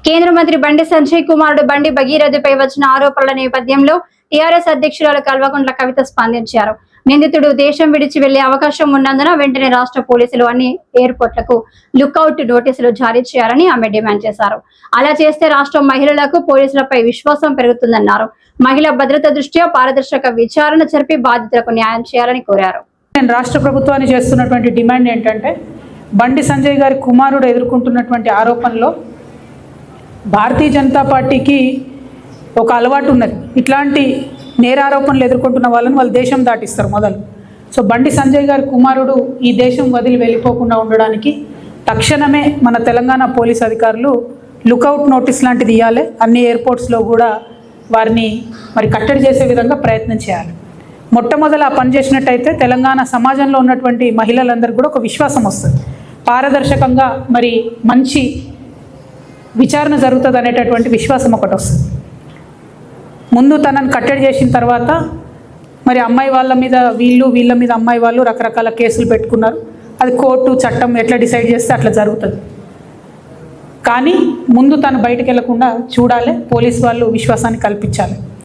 కేంద్ర మంత్రి బండి సంజయ్ కుమారుడు బండి భగీరథపై వచ్చిన ఆరోపణల నేపథ్యంలో టీఆర్ఎస్ అధ్యక్షురాలు కల్వకుంట్ల కవిత స్పందించారు. నిందితుడు దేశం విడిచి వెళ్లే అవకాశం ఉన్నందున వెంటనే రాష్ట్ర పోలీసులు అన్ని ఎయిర్పోర్ట్లకు లుక్అవుట్ నోటీసులు జారీ చేయాలని ఆమె డిమాండ్ చేశారు. అలా చేస్తే రాష్ట్ర మహిళలకు పోలీసులపై విశ్వాసం పెరుగుతుందన్నారు. మహిళా భద్రత దృష్ట్యా పారదర్శక విచారణ జరిపి బాధితులకు న్యాయం చేయాలని కోరారు. నేను రాష్ట్ర ప్రభుత్వాన్ని చేస్తున్నటువంటి డిమాండ్ ఏంటంటే, బండి సంజయ్ గారి కుమారుడు ఎదుర్కొంటున్నటువంటి ఆరోపణలో భారతీయ జనతా పార్టీకి ఒక అలవాటు ఉన్నది. ఇట్లాంటి నేరారోపణలు ఎదుర్కొంటున్న వాళ్ళు దేశం దాటిస్తారు మొదలు. సో బండి సంజయ్ గారి కుమారుడు ఈ దేశం వదిలి వెళ్ళిపోకుండా ఉండడానికి తక్షణమే మన తెలంగాణ పోలీస్ అధికారులు లుకౌట్ నోటీస్ లాంటిది ఇవ్వాలి. అన్ని ఎయిర్పోర్ట్స్లో కూడా వారిని కట్టడి చేసే విధంగా ప్రయత్నం చేయాలి. మొట్టమొదలు ఆ పని చేసినట్టయితే తెలంగాణ సమాజంలో ఉన్నటువంటి మహిళలందరికీ కూడా ఒక విశ్వాసం వస్తుంది. పారదర్శకంగా మంచి విచారణ జరుగుతుంది అనేటటువంటి విశ్వాసం ఒకటి వస్తుంది. ముందు తనని కట్టడి చేసిన తర్వాత అమ్మాయి వాళ్ళ మీద వీళ్ళ మీద అమ్మాయి వాళ్ళు రకరకాల కేసులు పెట్టుకున్నారు. అది కోర్టు చట్టం ఎట్లా డిసైడ్ చేస్తే అట్లా జరుగుతుంది. కానీ ముందు తను బయటకు వెళ్లకుండా చూడాలి, పోలీసు వాళ్ళు విశ్వాసాన్ని కల్పించాలి.